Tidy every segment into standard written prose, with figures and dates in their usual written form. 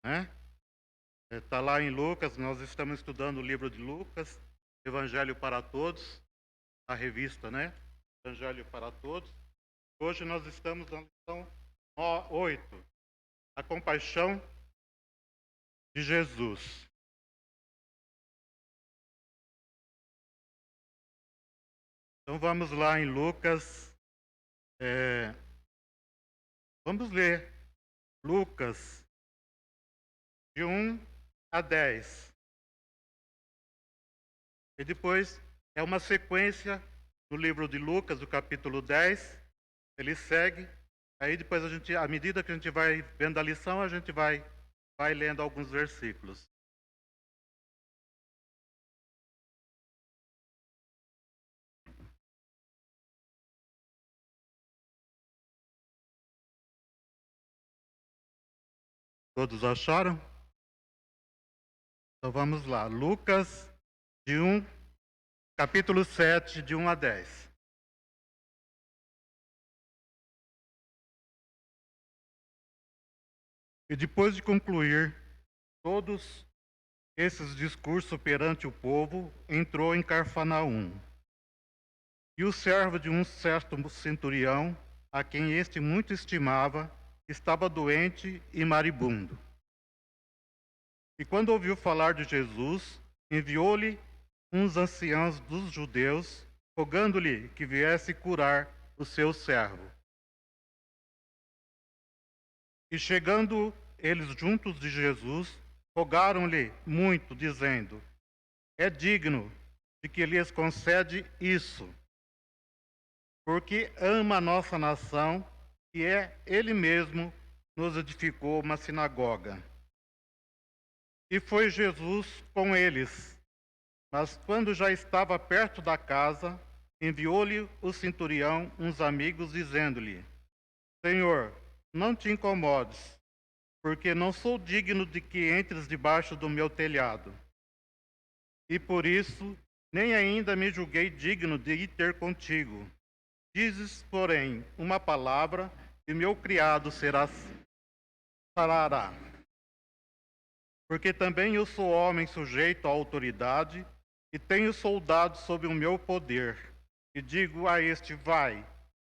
né? Está lá em Lucas, nós estamos estudando o livro de Lucas, Evangelho para Todos, a revista, né? Evangelho para Todos. Hoje nós estamos na lição 8, a compaixão de Jesus. Então vamos lá em Lucas, vamos ler Lucas de 1 a 10. E depois é uma sequência no livro de Lucas, do capítulo 10, ele segue. Aí depois à medida que a gente vai vendo a lição, a gente vai lendo alguns versículos. Todos acharam? Então vamos lá. Lucas capítulo 7, de 1 a 10. E depois de concluir todos esses discursos perante o povo, entrou em Cafarnaum. E o servo de um certo centurião, a quem este muito estimava, estava doente e moribundo. E quando ouviu falar de Jesus, enviou-lhe uns anciãos dos judeus, rogando-lhe que viesse curar o seu servo. E chegando eles juntos de Jesus, rogaram-lhe muito, dizendo: é digno de que lhes concede isso, porque ama a nossa nação e ele mesmo nos edificou uma sinagoga. E foi Jesus com eles, mas quando já estava perto da casa, enviou-lhe o centurião uns amigos, dizendo-lhe: Senhor, não te incomodes, porque não sou digno de que entres debaixo do meu telhado. E por isso, nem ainda me julguei digno de ir ter contigo. Dizes, porém, uma palavra, e meu criado sarará. Porque também eu sou homem sujeito à autoridade, e tenho soldados sob o meu poder. E digo a este, vai,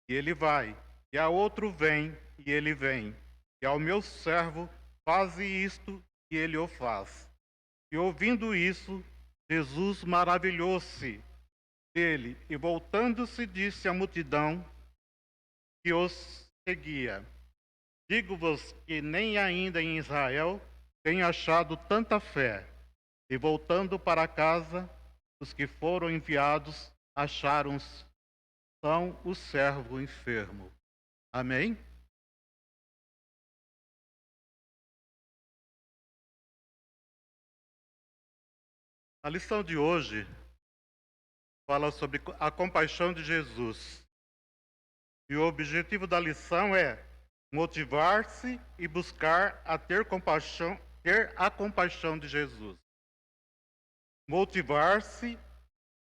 e ele vai, e a outro, vem, e ele vem. E ao meu servo, faze isto, e ele o faz. E ouvindo isso, Jesus maravilhou-se dele, e voltando-se, disse à multidão que os seguia: digo-vos que nem ainda em Israel tenho achado tanta fé. E voltando para casa, os que foram enviados acharam são o servo enfermo. Amém? A lição de hoje fala sobre a compaixão de Jesus. E o objetivo da lição é motivar-se e buscar ter a compaixão de Jesus. Motivar-se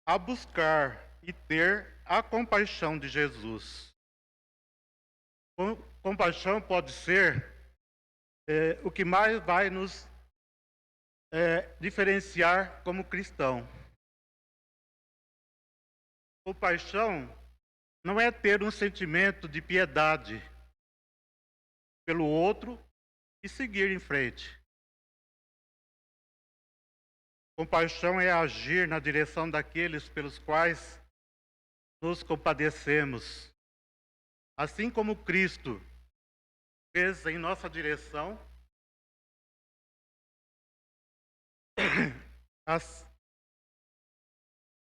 a buscar e ter a compaixão de Jesus. Compaixão pode ser o que mais vai nos diferenciar como cristão. Compaixão não é ter um sentimento de piedade pelo outro e seguir em frente. Compaixão é agir na direção daqueles pelos quais nos compadecemos. Assim como Cristo fez em nossa direção,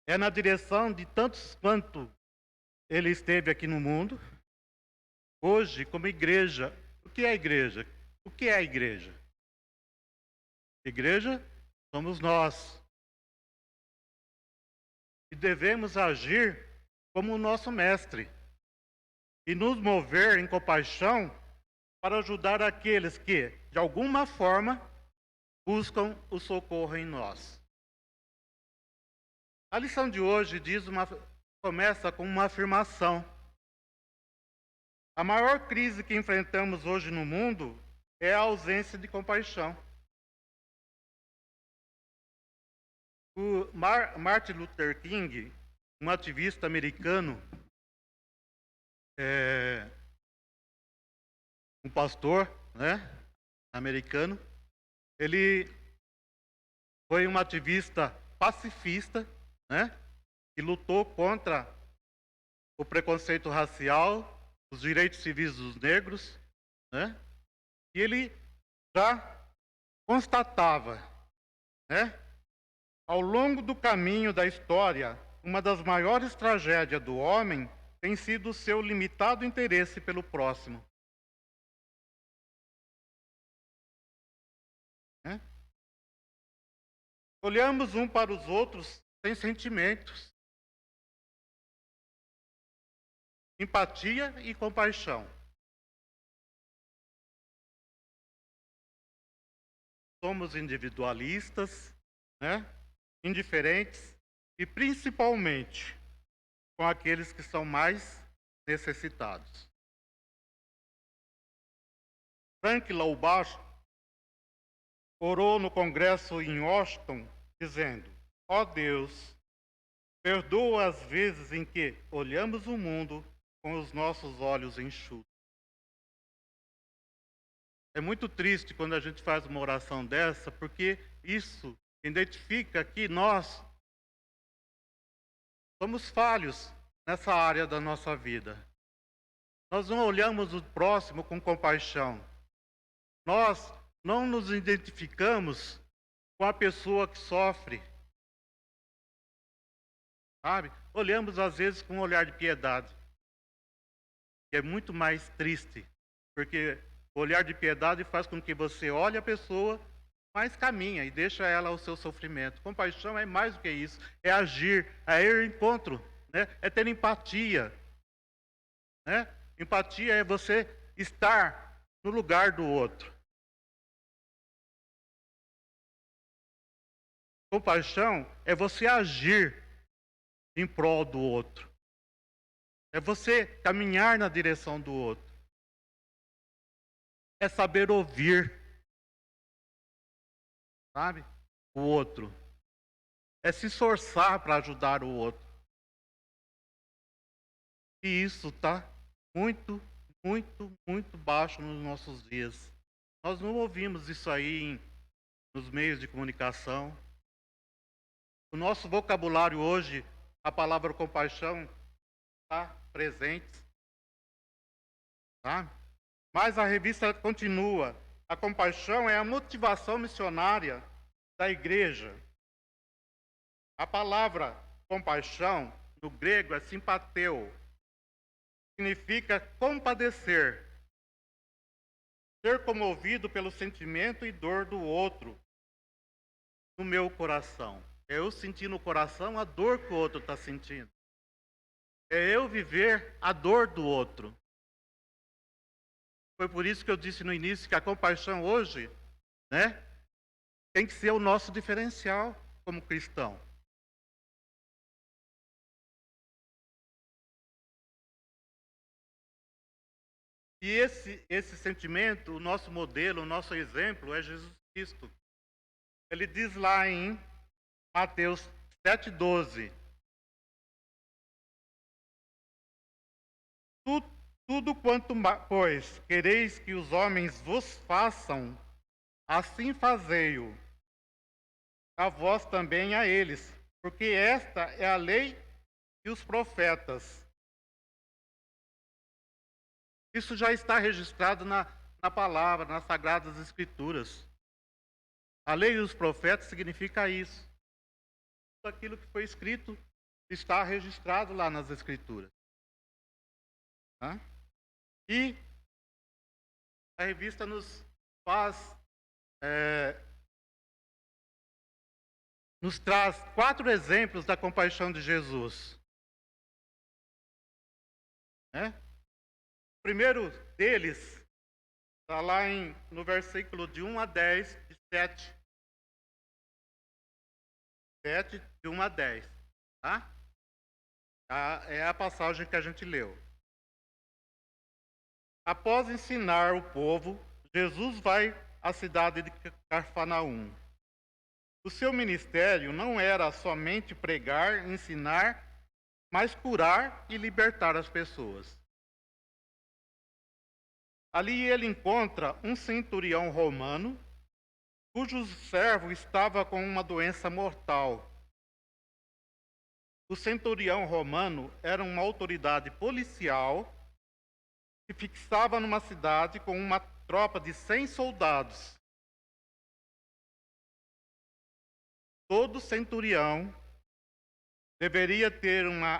é na direção de tantos quanto ele esteve aqui no mundo. Hoje, como igreja, o que é a igreja? O que é a igreja? Igreja somos nós. E devemos agir como o nosso mestre e nos mover em compaixão para ajudar aqueles que, de alguma forma, buscam o socorro em nós. A lição de hoje começa com uma afirmação. A maior crise que enfrentamos hoje no mundo é a ausência de compaixão. O Martin Luther King, um ativista americano, um pastor, né, americano, ele foi um ativista pacifista, né, que lutou contra o preconceito racial, os direitos civis dos negros, né, e ele já constatava, né, ao longo do caminho da história, uma das maiores tragédias do homem tem sido o seu limitado interesse pelo próximo. Né? Olhamos um para os outros sem sentimentos, empatia e compaixão. Somos individualistas, né? Indiferentes e principalmente com aqueles que são mais necessitados. Frank Laubach orou no Congresso em Washington, dizendo: ó Deus, perdoa as vezes em que olhamos o mundo com os nossos olhos enxutos. É muito triste quando a gente faz uma oração dessa, porque isso identifica que nós somos falhos nessa área da nossa vida. Nós não olhamos o próximo com compaixão. Nós não nos identificamos com a pessoa que sofre. Sabe? Olhamos às vezes com um olhar de piedade. Que é muito mais triste, porque o olhar de piedade faz com que você olhe a pessoa, mas caminha e deixa ela ao seu sofrimento. Compaixão é mais do que isso, é agir, é ir ao encontro, né? É ter empatia. Né? Empatia é você estar no lugar do outro. Compaixão é você agir em prol do outro. É você caminhar na direção do outro. É saber ouvir, sabe? O outro. É se esforçar para ajudar o outro. E isso está muito, muito, muito baixo nos nossos dias. Nós não ouvimos isso aí nos meios de comunicação. O nosso vocabulário hoje, a palavra compaixão está presente. Tá? Mas a revista continua. A compaixão é a motivação missionária da igreja. A palavra compaixão, no grego, é simpateu. Significa compadecer. Ser comovido pelo sentimento e dor do outro no meu coração. É eu sentir no coração a dor que o outro está sentindo. É eu viver a dor do outro. Foi por isso que eu disse no início que a compaixão hoje, né, tem que ser o nosso diferencial como cristão. E esse sentimento, o nosso modelo, o nosso exemplo é Jesus Cristo. Ele diz lá em Mateus 7,12: tudo quanto, pois, quereis que os homens vos façam, assim fazei-o a vós também a eles, porque esta é a lei e os profetas. Isso já está registrado na palavra, nas Sagradas Escrituras. A lei e os profetas significa isso. Tudo aquilo que foi escrito está registrado lá nas Escrituras. Tá? E a revista nos faz, nos traz 4 exemplos da compaixão de Jesus. Né? O primeiro deles está lá no versículo de 1 a 10, de 7. 7, de 1 a 10. Tá? É a passagem que a gente leu. Após ensinar o povo, Jesus vai à cidade de Cafarnaum. O seu ministério não era somente pregar, ensinar, mas curar e libertar as pessoas. Ali ele encontra um centurião romano, cujo servo estava com uma doença mortal. O centurião romano era uma autoridade policial que fixava numa cidade com uma tropa de 100 soldados. Todo centurião deveria ter uma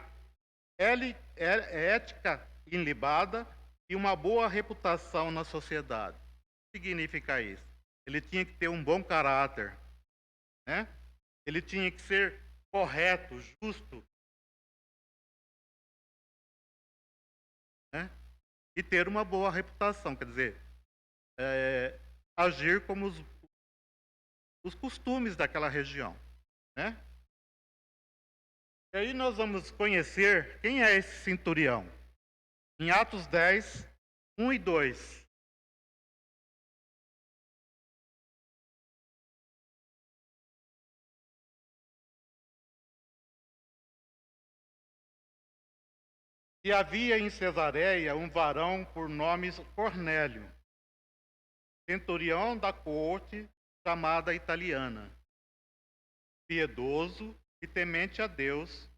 ética ilibada e uma boa reputação na sociedade. O que significa isso? Ele tinha que ter um bom caráter, né? Ele tinha que ser correto, justo, né? E ter uma boa reputação, quer dizer, agir como os costumes daquela região, né? E aí nós vamos conhecer quem é esse centurião. Em Atos 10, 1 e 2. E havia em Cesareia um varão por nome Cornélio, centurião da corte chamada italiana, piedoso e temente a Deus,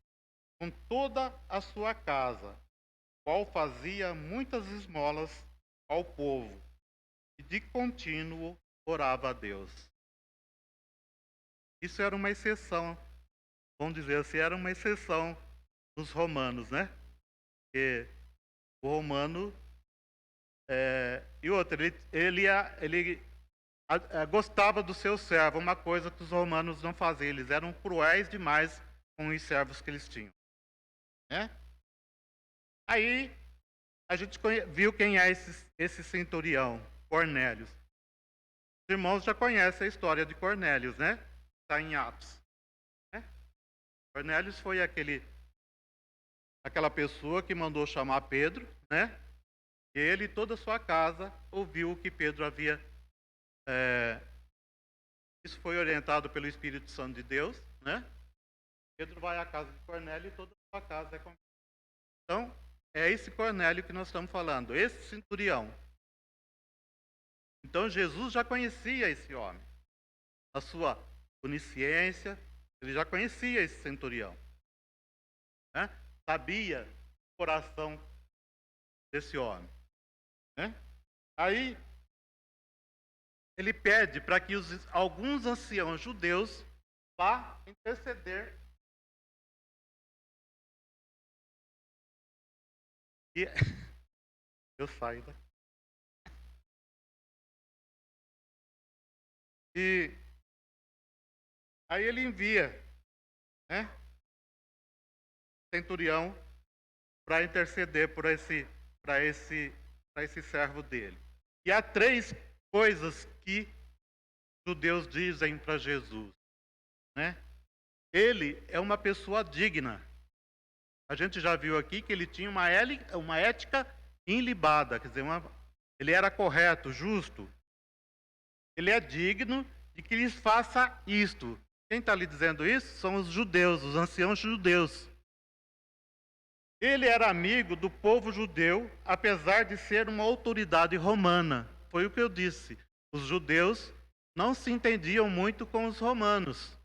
com toda a sua casa, qual fazia muitas esmolas ao povo, e de contínuo orava a Deus. Isso era uma exceção, vamos dizer assim, era uma exceção dos romanos, né? Porque o romano e outra, ele gostava do seu servo, uma coisa que os romanos não faziam, eles eram cruéis demais com os servos que eles tinham, né? Aí a gente viu quem é esse centurião, Cornélios. Os irmãos já conhecem a história de Cornélios, né? Está em Atos, né? Cornélios foi aquela pessoa que mandou chamar Pedro, né? E ele e toda a sua casa ouviu o que Pedro havia. Isso foi orientado pelo Espírito Santo de Deus, né? Pedro vai à casa de Cornélio e toda a sua casa é com. Então, é esse Cornélio que nós estamos falando, esse centurião. Então, Jesus já conhecia esse homem. Na sua onisciência, ele já conhecia esse centurião, né? Sabia o coração desse homem, né? Aí ele pede para que alguns anciãos judeus vá interceder e eu saio daqui. E aí ele envia, né, centurião para interceder por esse servo dele. E há 3 coisas que os judeus dizem para Jesus, né? Ele é uma pessoa digna. A gente já viu aqui que ele tinha uma ética ilibada, quer dizer, ele era correto, justo. Ele é digno de que lhes faça isto. Quem está lhe dizendo isso são os judeus, os anciãos judeus. Ele era amigo do povo judeu, apesar de ser uma autoridade romana. Foi o que eu disse. Os judeus não se entendiam muito com os romanos.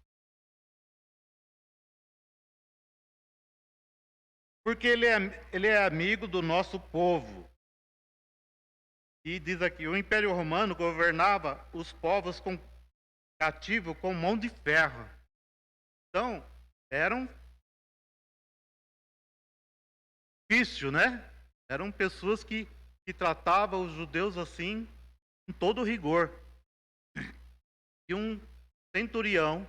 Porque ele é amigo do nosso povo. E diz aqui, o Império Romano governava os povos cativos com mão de ferro. Então, eram difícil, né? Eram pessoas que tratavam os judeus assim, com todo rigor. E um centurião,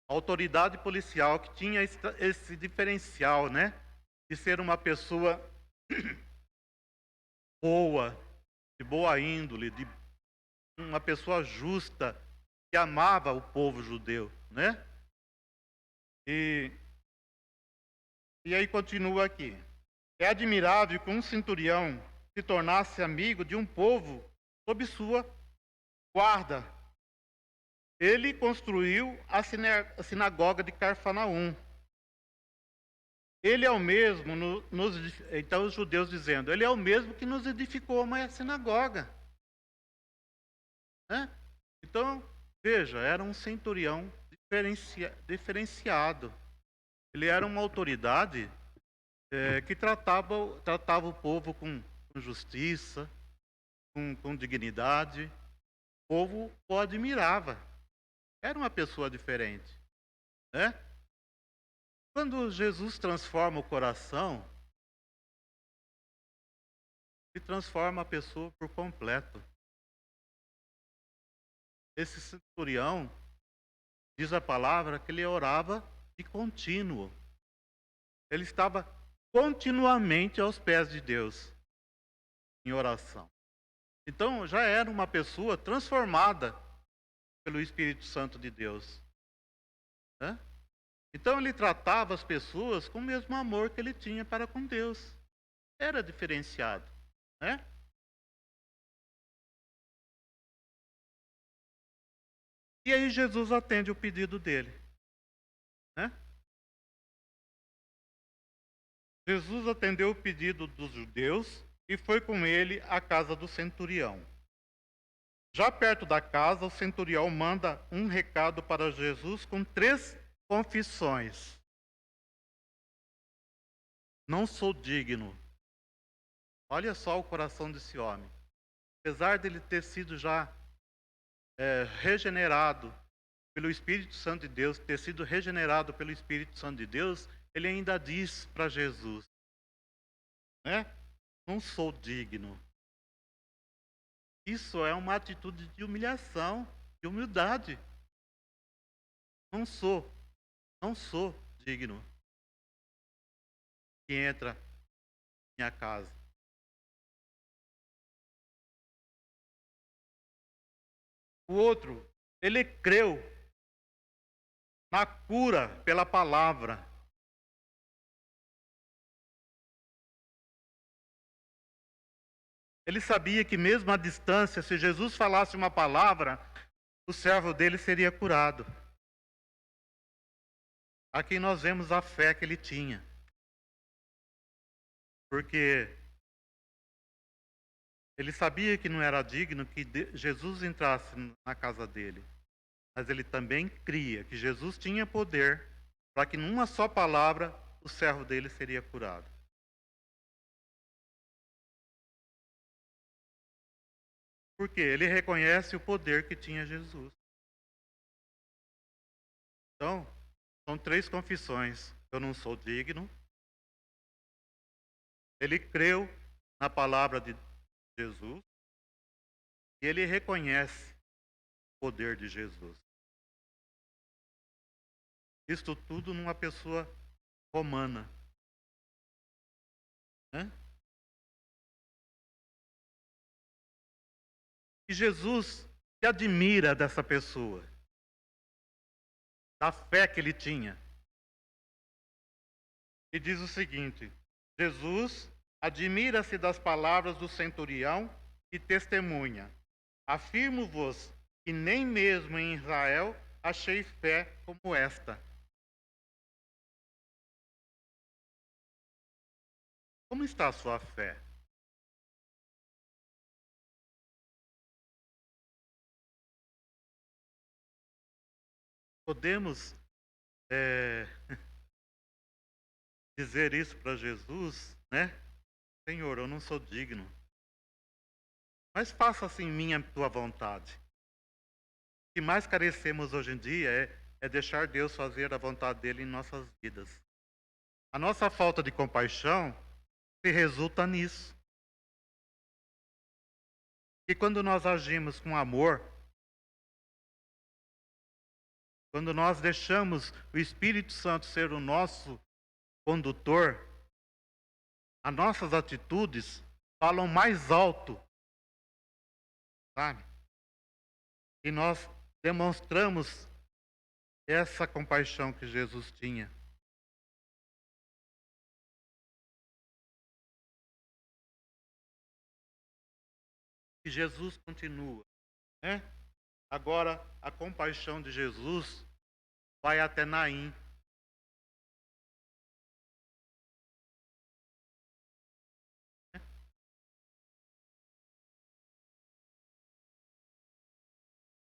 autoridade policial, que tinha esse diferencial, né? De ser uma pessoa boa, de boa índole, de uma pessoa justa, que amava o povo judeu, né? E aí continua aqui. É admirável que um centurião se tornasse amigo de um povo sob sua guarda. Ele construiu a sinagoga de Cafarnaum. Ele é o mesmo, então os judeus dizendo, ele é o mesmo que nos edificou uma sinagoga. Né? Então, veja, era um centurião diferenciado. Ele era uma autoridade que tratava o povo com justiça, com dignidade. O povo o admirava. Era uma pessoa diferente. Né? Quando Jesus transforma o coração, ele transforma a pessoa por completo. Esse centurião, diz a palavra, que ele orava de contínuo. Ele estava continuamente aos pés de Deus, em oração. Então, já era uma pessoa transformada pelo Espírito Santo de Deus. Né? Então, ele tratava as pessoas com o mesmo amor que ele tinha para com Deus. Era diferenciado. Né? E aí Jesus atende o pedido dele. Né? Jesus atendeu o pedido dos judeus e foi com ele à casa do centurião. Já perto da casa, o centurião manda um recado para Jesus com 3 confissões. Não sou digno. Olha só o coração desse homem. Apesar dele ter sido já regenerado pelo Espírito Santo de Deus, ter sido regenerado pelo Espírito Santo de Deus, ele ainda diz para Jesus, né? Não sou digno. Isso é uma atitude de humilhação, de humildade. Não sou digno que entra na minha casa. O outro, ele creu na cura pela palavra. Ele sabia que mesmo à distância, se Jesus falasse uma palavra, o servo dele seria curado. Aqui nós vemos a fé que ele tinha. Porque ele sabia que não era digno que Jesus entrasse na casa dele. Mas ele também cria que Jesus tinha poder para que numa só palavra o servo dele seria curado. Porque ele reconhece o poder que tinha Jesus. Então, são 3 confissões. Eu não sou digno. Ele creu na palavra de Jesus. E ele reconhece o poder de Jesus. Isto tudo numa pessoa romana. Né? E Jesus se admira dessa pessoa, da fé que ele tinha. E diz o seguinte: Jesus admira-se das palavras do centurião e testemunha: afirmo-vos que nem mesmo em Israel achei fé como esta. Como está a sua fé? Podemos dizer isso para Jesus, né? Senhor, eu não sou digno, mas faça assim minha tua vontade. O que mais carecemos hoje em dia é deixar Deus fazer a vontade dele em nossas vidas. A nossa falta de compaixão se resulta nisso. E quando nós agimos com amor, quando nós deixamos o Espírito Santo ser o nosso condutor, as nossas atitudes falam mais alto, sabe? E nós demonstramos essa compaixão que Jesus tinha. E Jesus continua, né? Agora, a compaixão de Jesus vai até Naim.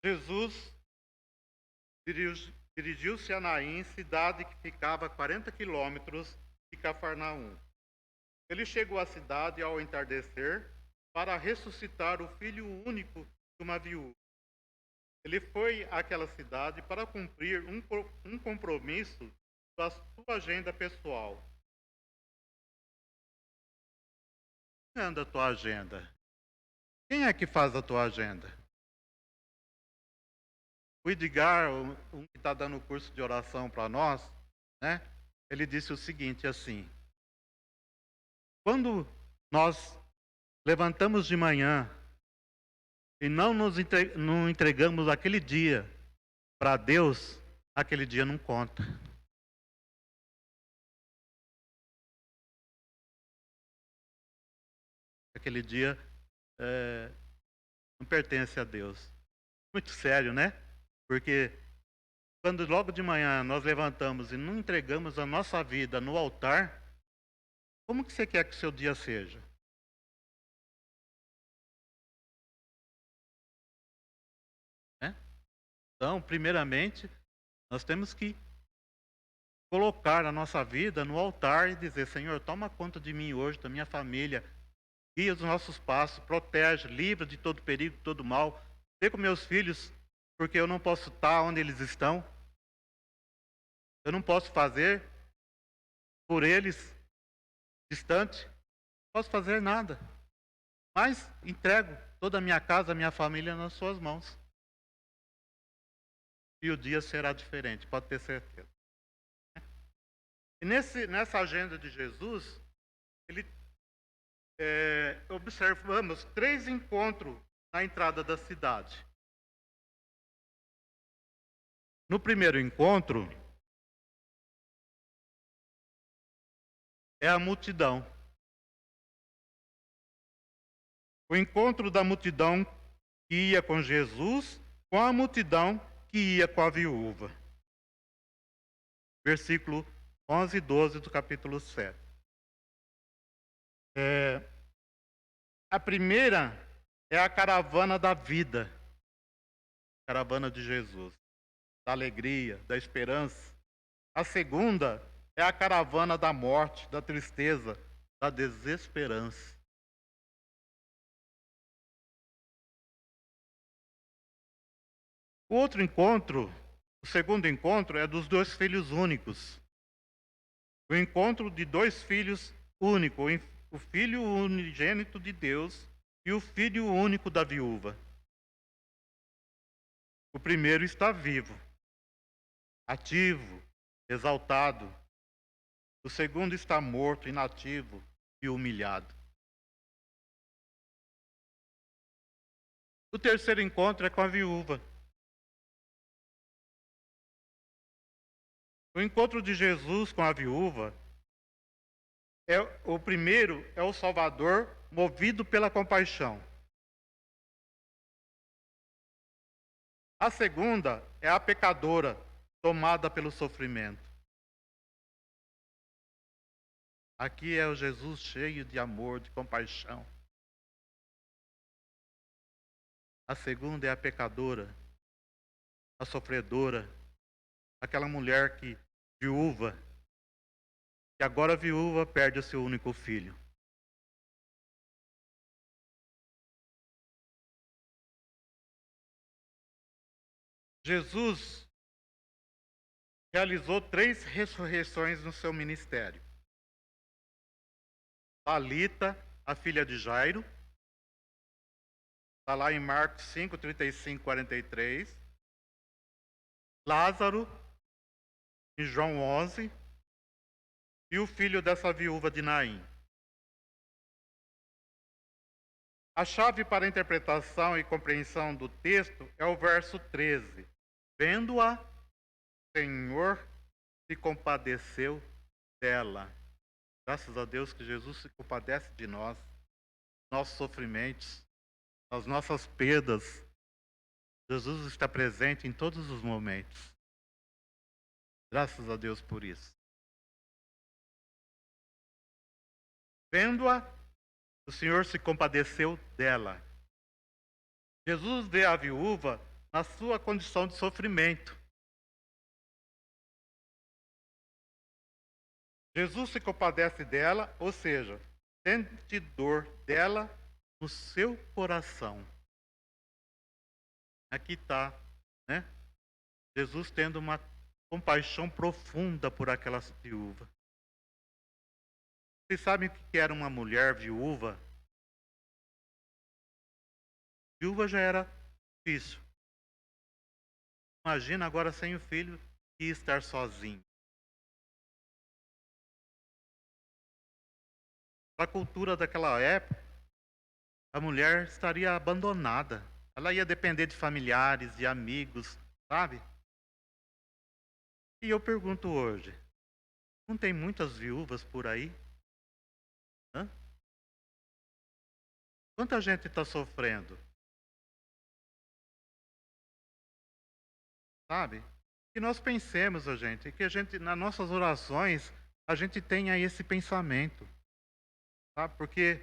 Jesus dirigiu-se a Naim, cidade que ficava a 40 quilômetros de Cafarnaum. Ele chegou à cidade ao entardecer para ressuscitar o filho único de uma viúva. Ele foi àquela cidade para cumprir um compromisso da sua agenda pessoal. Quem anda a tua agenda? Quem é que faz a tua agenda? O Edgar, um que está dando o curso de oração para nós, né? Ele disse o seguinte assim: quando nós levantamos de manhã e não entregamos aquele dia para Deus, aquele dia não conta. Aquele dia não pertence a Deus. Muito sério, né? Porque quando logo de manhã nós levantamos e não entregamos a nossa vida no altar, como que você quer que o seu dia seja? Né? Então, primeiramente, nós temos que colocar a nossa vida no altar e dizer: Senhor, toma conta de mim hoje, da minha família, guia os nossos passos, protege, livra de todo perigo, de todo mal. Dê com meus filhos, porque eu não posso estar onde eles estão. Eu não posso fazer por eles distante. Não posso fazer nada. Mas entrego toda a minha casa, a minha família nas suas mãos. E o dia será diferente, pode ter certeza. E nessa agenda de Jesus, ele observamos 3 encontros na entrada da cidade. No primeiro encontro, é a multidão. O encontro da multidão que ia com Jesus, com a multidão que ia com a viúva. Versículo 11 e 12 do capítulo 7. A primeira é a caravana da vida, caravana de Jesus, da alegria, da esperança. A segunda é a caravana da morte, da tristeza, da desesperança. O outro encontro, o segundo encontro, é dos 2 filhos únicos. O encontro de 2 filhos únicos, o filho unigênito de Deus e o filho único da viúva. O primeiro está vivo, ativo, exaltado. O segundo está morto, inativo e humilhado. O terceiro encontro é com a viúva. O encontro de Jesus com a viúva o primeiro é o Salvador movido pela compaixão. A segunda é a pecadora tomada pelo sofrimento. Aqui é o Jesus cheio de amor, de compaixão. A segunda é a pecadora, a sofredora, aquela mulher viúva, que agora viúva perde o seu único filho. Jesus realizou 3 ressurreições no seu ministério. Talita, a filha de Jairo, está lá em Marcos 5, 35, 43. Lázaro, em João 11. E o filho dessa viúva de Naim. A chave para a interpretação e compreensão do texto é o verso 13. Vendo-a, o Senhor se compadeceu dela. Graças a Deus que Jesus se compadece de nós, nossos sofrimentos, as nossas perdas, Jesus está presente em todos os momentos. Graças a Deus por isso. Vendo-a, o Senhor se compadeceu dela. Jesus vê a viúva na sua condição de sofrimento. Jesus se compadece dela, ou seja, sente dor dela no seu coração. Aqui está, né? Jesus tendo uma compaixão profunda por aquela viúva. Vocês sabem o que era uma mulher viúva? Viúva já era difícil. Imagina agora sem o filho e estar sozinho. Na cultura daquela época, a mulher estaria abandonada. Ela ia depender de familiares, de amigos, sabe? E eu pergunto hoje, não tem muitas viúvas por aí? Hã? Quanta gente está sofrendo? Sabe? Que nós pensemos, gente, que a gente, nas nossas orações, a gente tenha esse pensamento. Sabe? Porque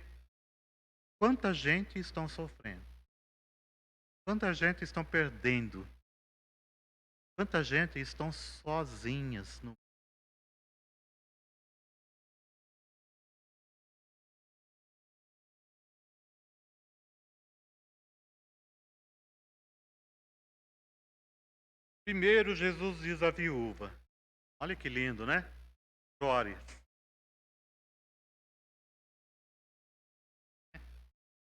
quanta gente estão sofrendo? Quanta gente estão perdendo? Quanta gente estão sozinhas no. Primeiro, Jesus diz à viúva: olha que lindo, né? Chore.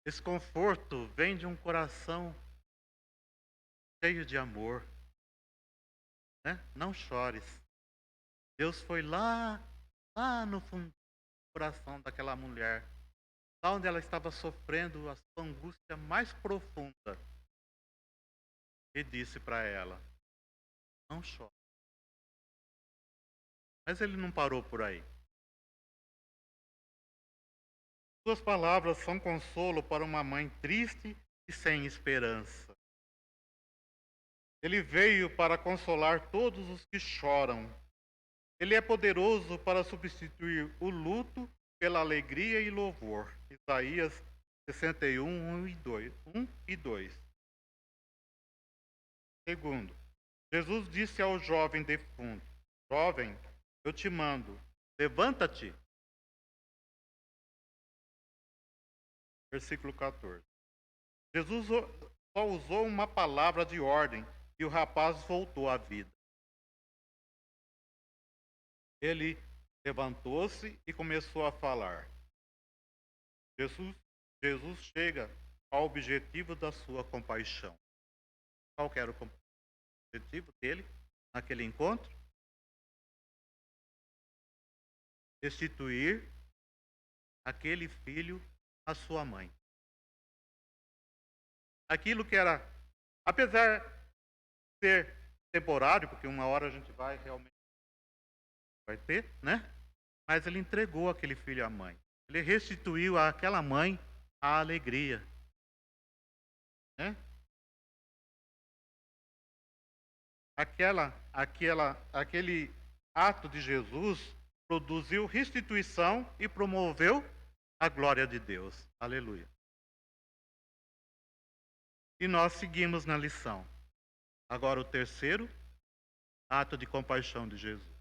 Esse conforto vem de um coração cheio de amor, né? Não chores. Deus foi lá no fundo do coração daquela mulher, lá onde ela estava sofrendo a sua angústia mais profunda, e disse para ela: não chore. Mas ele não parou por aí. Suas palavras são consolo para uma mãe triste e sem esperança. Ele veio para consolar todos os que choram. Ele é poderoso para substituir o luto pela alegria e louvor. Isaías 61, 1 e 2. Segundo, Jesus disse ao jovem defunto: jovem, eu te mando, levanta-te. Versículo 14. Jesus só usou uma palavra de ordem e o rapaz voltou à vida. Ele levantou-se e começou a falar. Jesus chega ao objetivo da sua compaixão. Qual que era o objetivo dele naquele encontro? Restituir aquele filho à sua mãe. Aquilo que era, apesar de ser temporário, porque uma hora a gente vai realmente ter, né? Mas ele entregou aquele filho à mãe. Ele restituiu àquela mãe a alegria, né? Aquele ato de Jesus produziu restituição e promoveu a glória de Deus. Aleluia. E nós seguimos na lição. Agora o terceiro ato de compaixão de Jesus.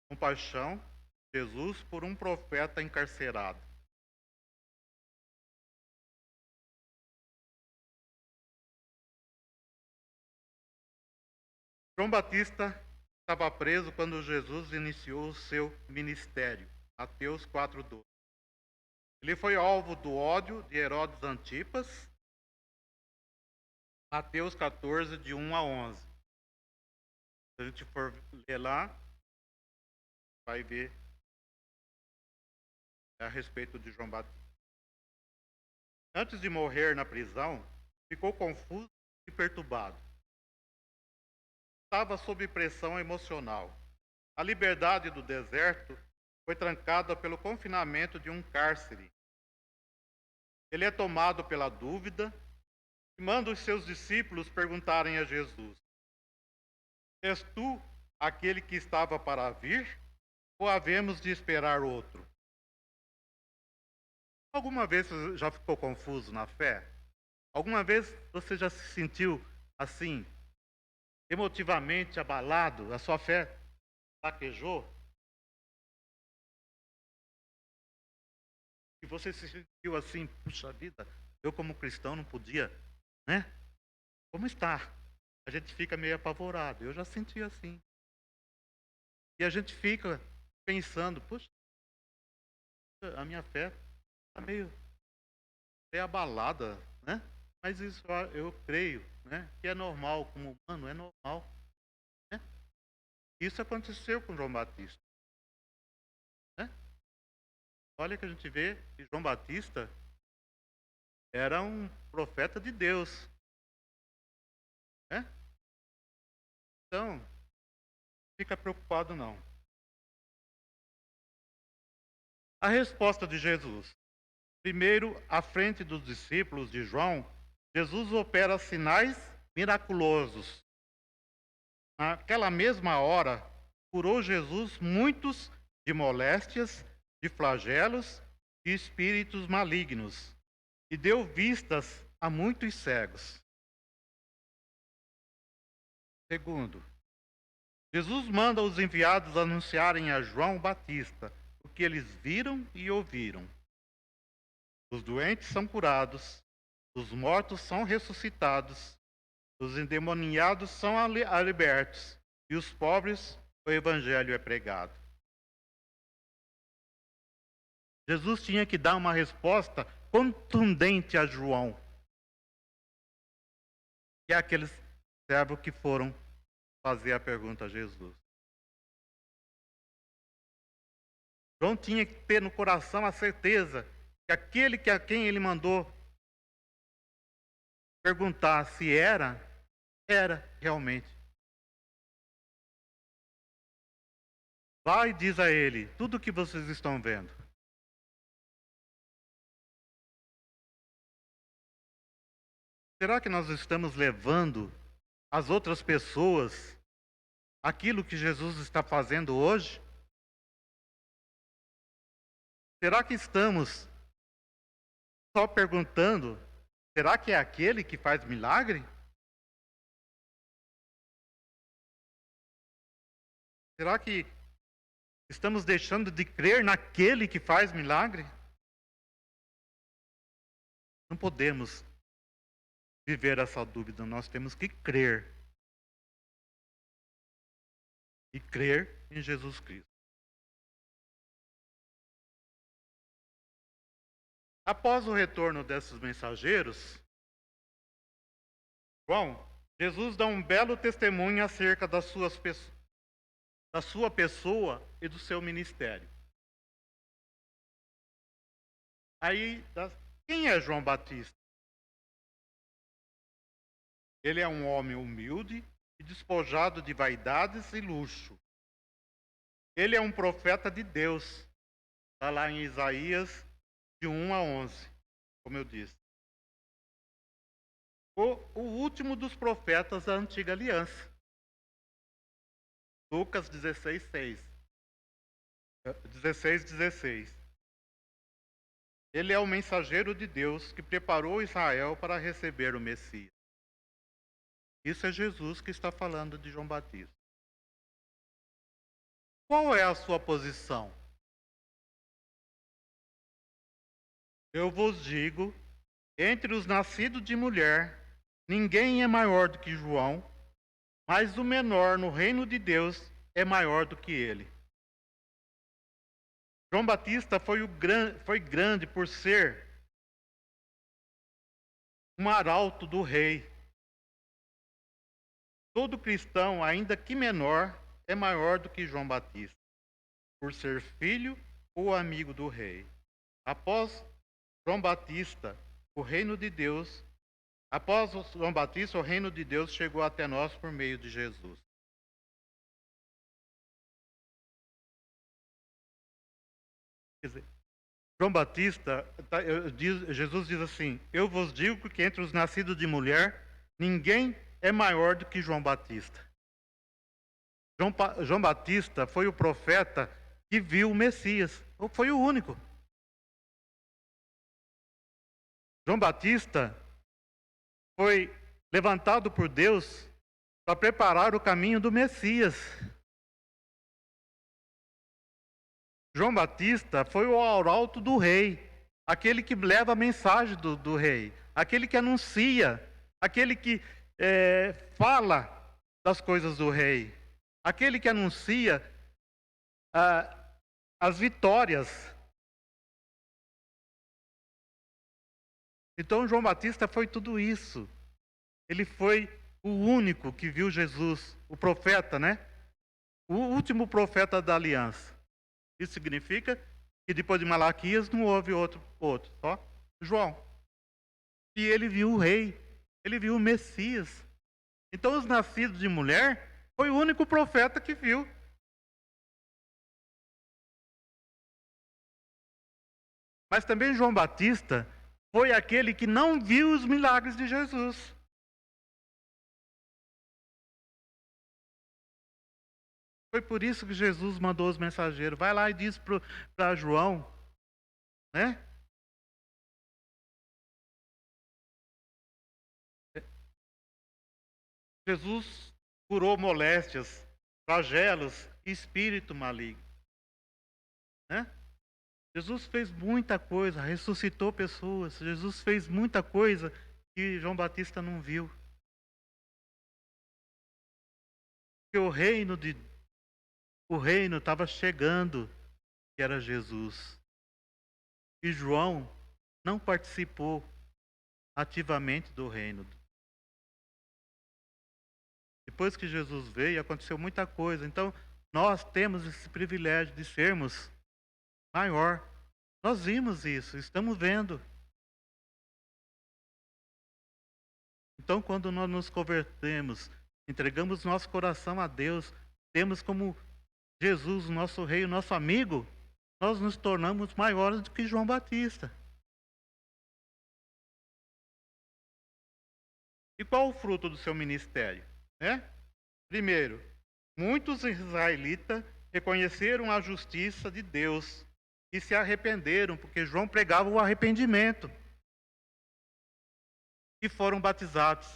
Compaixão de Jesus por um profeta encarcerado. João Batista estava preso quando Jesus iniciou o seu ministério. Mateus 4:12. Ele foi alvo do ódio de Herodes Antipas. Mateus 14, de 1 a 11. Se a gente for ler lá, vai ver a respeito de João Batista. Antes de morrer na prisão, ficou confuso e perturbado. Estava sob pressão emocional. A liberdade do deserto foi trancada pelo confinamento de um cárcere. Ele é tomado pela dúvida e manda os seus discípulos perguntarem a Jesus: És tu aquele que estava para vir, ou havemos de esperar outro? Alguma vez você já ficou confuso na fé? Alguma vez você já se sentiu assim, emotivamente abalado? A sua fé fraquejou? E você se sentiu assim, puxa vida, eu como cristão não podia, né? Como está? A gente fica meio apavorado. Eu já senti assim. E a gente fica pensando, puxa, a minha fé está meio abalada, né? Mas isso eu creio, né? Que é normal, como humano, é normal. Né? Isso aconteceu com João Batista. Né? Olha que a gente vê que João Batista era um profeta de Deus. Né? Então, não fica preocupado não. A resposta de Jesus. Primeiro, à frente dos discípulos de João, Jesus opera sinais miraculosos. Naquela mesma hora, curou Jesus muitos de moléstias, de flagelos e espíritos malignos, e deu vistas a muitos cegos. Segundo, Jesus manda os enviados anunciarem a João Batista o que eles viram e ouviram. Os doentes são curados, os mortos são ressuscitados, os endemoniados são libertos, e os pobres o evangelho é pregado. Jesus tinha que dar uma resposta contundente a João, que é aqueles servos que foram fazer a pergunta a Jesus. João tinha que ter no coração a certeza que aquele a quem ele mandou perguntar se era realmente. Vai e diz a ele tudo o que vocês estão vendo. Será que nós estamos levando às outras pessoas aquilo que Jesus está fazendo hoje? Será que estamos só perguntando, será que é aquele que faz milagre? Será que estamos deixando de crer naquele que faz milagre? Não podemos viver essa dúvida, nós temos que crer. E crer em Jesus Cristo. Após o retorno desses mensageiros, Jesus dá um belo testemunho acerca da sua pessoa e do seu ministério. Aí, quem é João Batista? Ele é um homem humilde e despojado de vaidades e luxo. Ele é um profeta de Deus. Está lá em Isaías, de 1 a 11, como eu disse. O último dos profetas da antiga aliança. Lucas 16:6. 16:16. Ele é o mensageiro de Deus que preparou Israel para receber o Messias. Isso é Jesus que está falando de João Batista. Qual é a sua posição? Eu vos digo, entre os nascidos de mulher, ninguém é maior do que João, mas o menor no reino de Deus é maior do que ele. João Batista foi grande por ser um arauto do rei. Todo cristão, ainda que menor, é maior do que João Batista, por ser filho ou amigo do rei. Após João Batista, o reino de Deus chegou até nós por meio de Jesus. Quer dizer, João Batista, Jesus diz assim: eu vos digo que entre os nascidos de mulher, ninguém é maior do que João Batista. João Batista foi o profeta que viu o Messias, foi o único. João Batista foi levantado por Deus para preparar o caminho do Messias. João Batista foi o arauto do rei, aquele que leva a mensagem do rei, aquele que anuncia, aquele que fala das coisas do rei, aquele que anuncia as vitórias. Então João Batista foi tudo isso. Ele foi o único que viu Jesus, o profeta, né? O último profeta da aliança. Isso significa que depois de Malaquias não houve outro, só João. E ele viu o rei, ele viu o Messias. Então os nascidos de mulher foi o único profeta que viu. Mas também João Batista foi aquele que não viu os milagres de Jesus. Foi por isso que Jesus mandou os mensageiros. Vai lá e diz para João, né? Jesus curou moléstias, flagelos e espírito maligno. Né? Jesus fez muita coisa, ressuscitou pessoas. Jesus fez muita coisa que João Batista não viu. Porque o reino estava chegando, que era Jesus. E João não participou ativamente do reino. Depois que Jesus veio, aconteceu muita coisa. Então, nós temos esse privilégio de sermos maior. Nós vimos isso, estamos vendo. Então, quando nós nos convertemos, entregamos nosso coração a Deus, temos como Jesus, o nosso rei, o nosso amigo, nós nos tornamos maiores do que João Batista. E qual o fruto do seu ministério? Primeiro, muitos israelitas reconheceram a justiça de Deus e se arrependeram, porque João pregava o arrependimento. E foram batizados.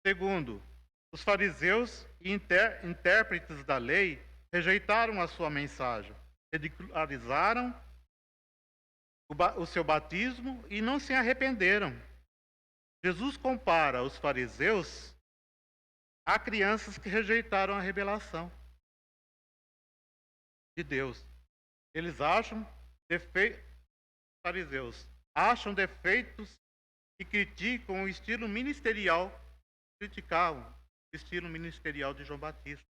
Segundo, os fariseus e intérpretes da lei rejeitaram a sua mensagem, ridicularizaram o seu batismo e não se arrependeram. Jesus compara os fariseus a crianças que rejeitaram a revelação de Deus. Eles acham fariseus acham defeitos e criticam o estilo ministerial, criticavam o estilo ministerial de João Batista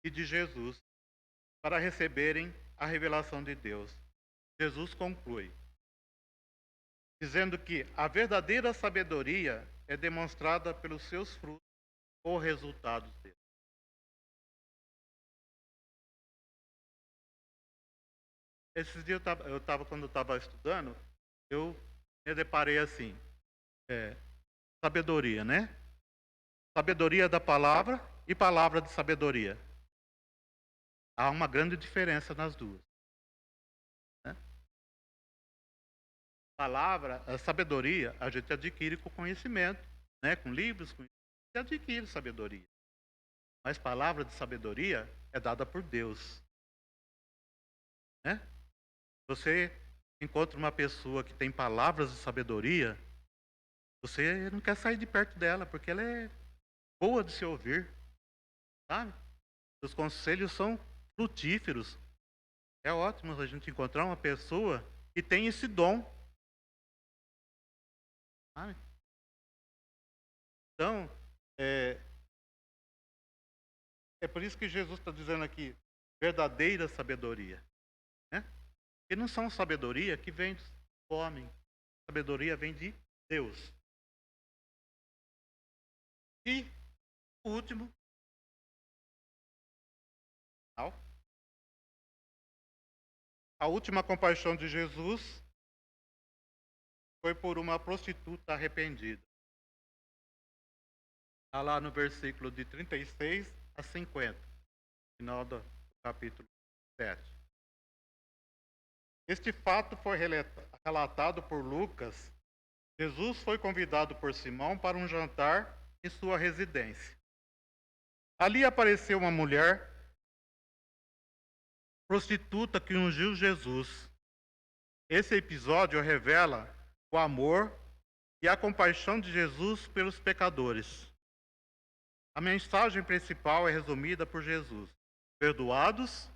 e de Jesus para receberem a revelação de Deus. Jesus conclui dizendo que a verdadeira sabedoria é demonstrada pelos seus frutos ou resultados deles. Esses dias quando eu estava estudando, eu me deparei assim, sabedoria, né? Sabedoria da palavra e palavra de sabedoria. Há uma grande diferença nas duas. Né? Palavra, a sabedoria, a gente adquire com conhecimento, né? Com livros, a gente adquire sabedoria. Mas palavra de sabedoria é dada por Deus. Né? Você encontra uma pessoa que tem palavras de sabedoria, você não quer sair de perto dela, porque ela é boa de se ouvir. Sabe? Os conselhos são frutíferos. É ótimo a gente encontrar uma pessoa que tem esse dom. Sabe? Então, é por isso que Jesus está dizendo aqui, verdadeira sabedoria. Né? E não são sabedoria que vem do homem. Sabedoria vem de Deus. E o último, A última compaixão de Jesus foi por uma prostituta arrependida. Está lá no versículo de 36 a 50, final do capítulo 7. Este fato foi relatado por Lucas. Jesus foi convidado por Simão para um jantar em sua residência. Ali apareceu uma mulher prostituta que ungiu Jesus. Esse episódio revela o amor e a compaixão de Jesus pelos pecadores. A mensagem principal é resumida por Jesus: perdoados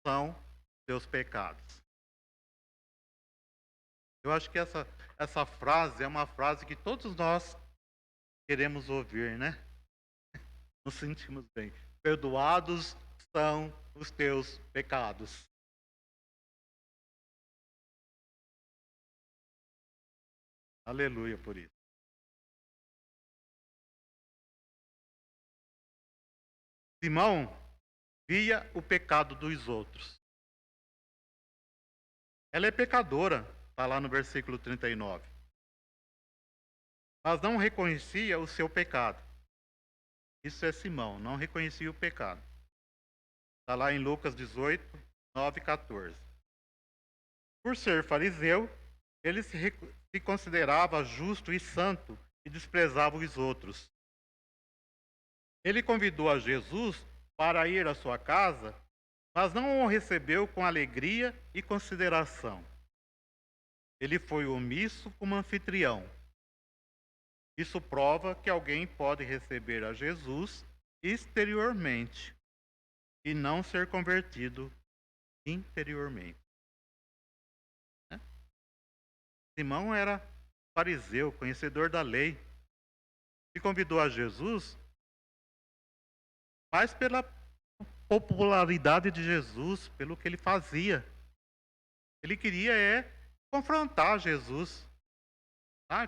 são seus pecados. Eu acho que essa frase é uma frase que todos nós queremos ouvir, né? Nos sentimos bem. Perdoados são os teus pecados. Aleluia por isso. Simão via o pecado dos outros. Ela é pecadora, está lá no versículo 39. Mas não reconhecia o seu pecado. Isso é Simão, não reconhecia o pecado. Está lá em Lucas 18, 9 e 14. Por ser fariseu, ele se considerava justo e santo e desprezava os outros. Ele convidou a Jesus para ir à sua casa, mas não o recebeu com alegria e consideração. Ele foi omisso como anfitrião. Isso prova que alguém pode receber a Jesus exteriormente e não ser convertido interiormente. Simão era fariseu, conhecedor da lei, e convidou a Jesus, mas pela popularidade de Jesus, pelo que ele fazia. Ele queria confrontar Jesus.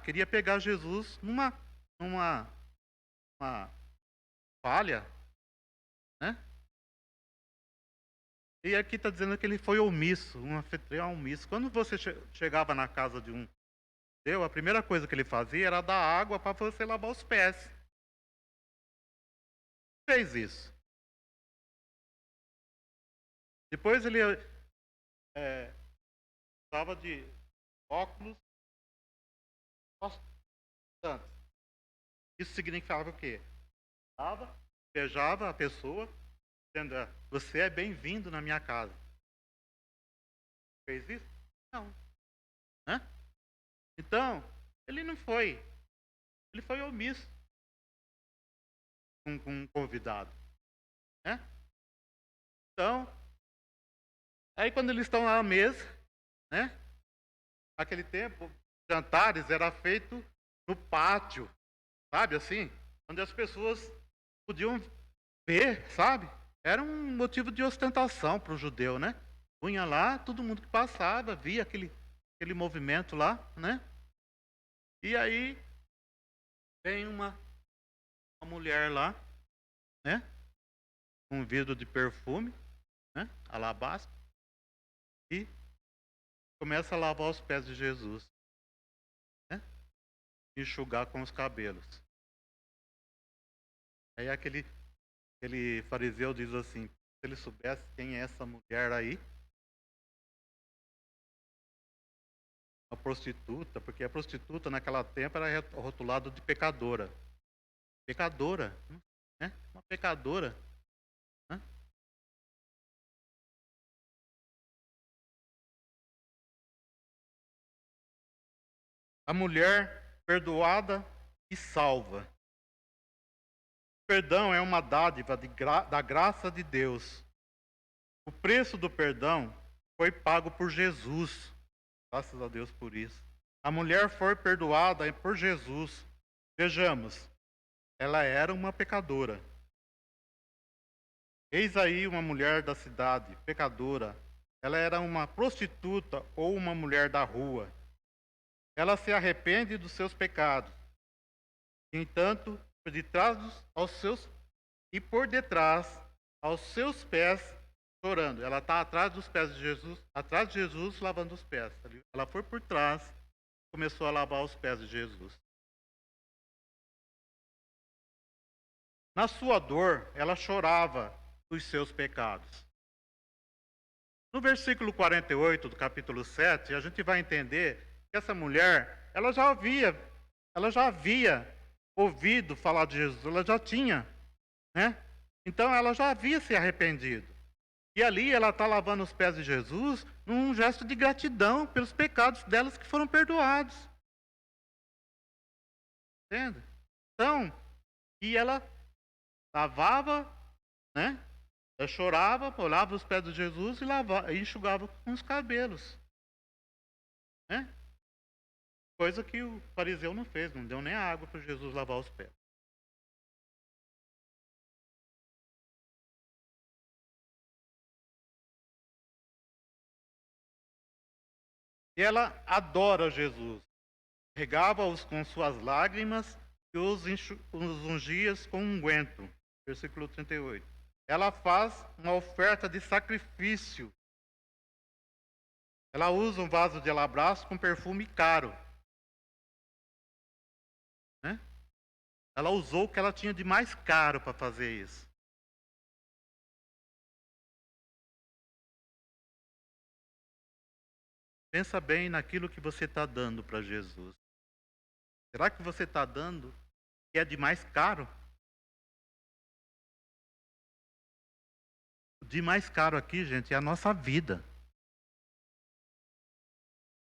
Queria pegar Jesus numa falha, né? E aqui está dizendo que ele foi omisso, um anfitrião omisso. Quando você chegava na casa de um judeu, a primeira coisa que ele fazia era dar água para você lavar os pés. Fez isso. Depois ele estava de óculos. Isso significava o quê? Beijava a pessoa, dizendo: você é bem-vindo na minha casa. Fez isso? Não. Então, ele não foi. Ele foi omisso com um convidado. Então, aí quando eles estão lá à mesa, naquele tempo, jantares era feito no pátio, sabe assim? Onde as pessoas podiam ver, sabe? Era um motivo de ostentação para o judeu, né? Punha lá, todo mundo que passava, via aquele movimento lá, né? E aí, vem uma mulher lá, né? Com um vidro de perfume, né? Alabastro, e começa a lavar os pés de Jesus, né? Enxugar com os cabelos. Aí aquele fariseu diz assim: se ele soubesse quem é essa mulher aí, uma prostituta, porque a prostituta naquela tempo era rotulada de pecadora. Pecadora, né? Uma pecadora. Né? A mulher perdoada e salva. O perdão é uma dádiva da graça de Deus. O preço do perdão foi pago por Jesus. Graças a Deus por isso. A mulher foi perdoada por Jesus. Vejamos, ela era uma pecadora. Eis aí uma mulher da cidade, pecadora. Ela era uma prostituta ou uma mulher da rua. Ela se arrepende dos seus pecados. Entanto, por detrás aos seus pés chorando. Ela está atrás dos pés de Jesus, atrás de Jesus, lavando os pés. Ela foi por trás, começou a lavar os pés de Jesus. Na sua dor, ela chorava os seus pecados. No versículo 48 do capítulo 7, a gente vai entender que essa mulher, ela já havia ouvido falar de Jesus, ela já tinha, né? Então ela já havia se arrependido. E ali ela está lavando os pés de Jesus num gesto de gratidão pelos pecados delas que foram perdoados. Entende? Então, e ela lavava, né? Ela chorava, olhava os pés de Jesus e enxugava com os cabelos. Né? Coisa que o fariseu não fez, não deu nem água para Jesus lavar os pés. E ela adora Jesus. Regava-os com suas lágrimas e os ungia com unguento. Versículo 38. Ela faz uma oferta de sacrifício. Ela usa um vaso de alabastro com perfume caro. Né? Ela usou o que ela tinha de mais caro para fazer isso. Pensa bem naquilo que você está dando para Jesus. Será que você está dando o que é de mais caro? O de mais caro aqui, gente, é a nossa vida.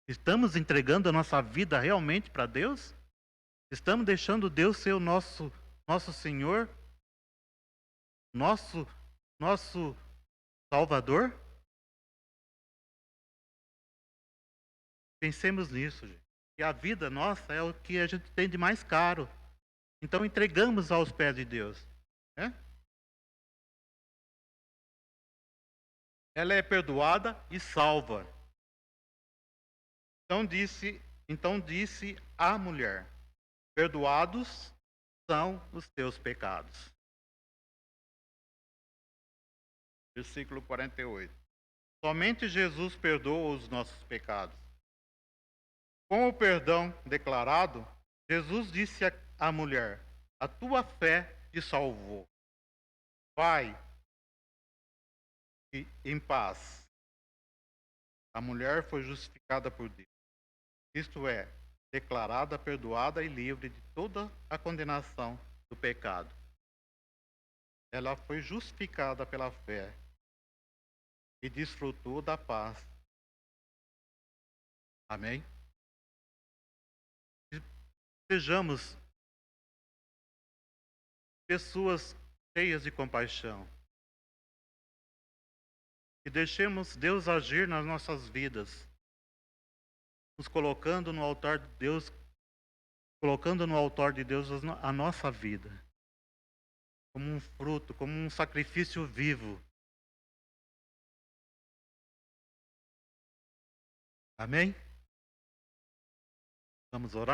Estamos entregando a nossa vida realmente para Deus? Estamos deixando Deus ser o nosso Senhor? Nosso Salvador? Pensemos nisso, gente. E a vida nossa é o que a gente tem de mais caro. Então entregamos aos pés de Deus. Né? Ela é perdoada e salva. Então disse a mulher: perdoados são os teus pecados. Versículo 48. Somente Jesus perdoa os nossos pecados. Com o perdão declarado, Jesus disse à mulher: a tua fé te salvou. Vai em paz. A mulher foi justificada por Deus. Isto é, declarada, perdoada e livre de toda a condenação do pecado. Ela foi justificada pela fé e desfrutou da paz. Amém? Sejamos pessoas cheias de compaixão. E deixemos Deus agir nas nossas vidas, nos colocando no altar de Deus, colocando no altar de Deus a nossa vida, como um fruto, como um sacrifício vivo. Amém? Vamos orar?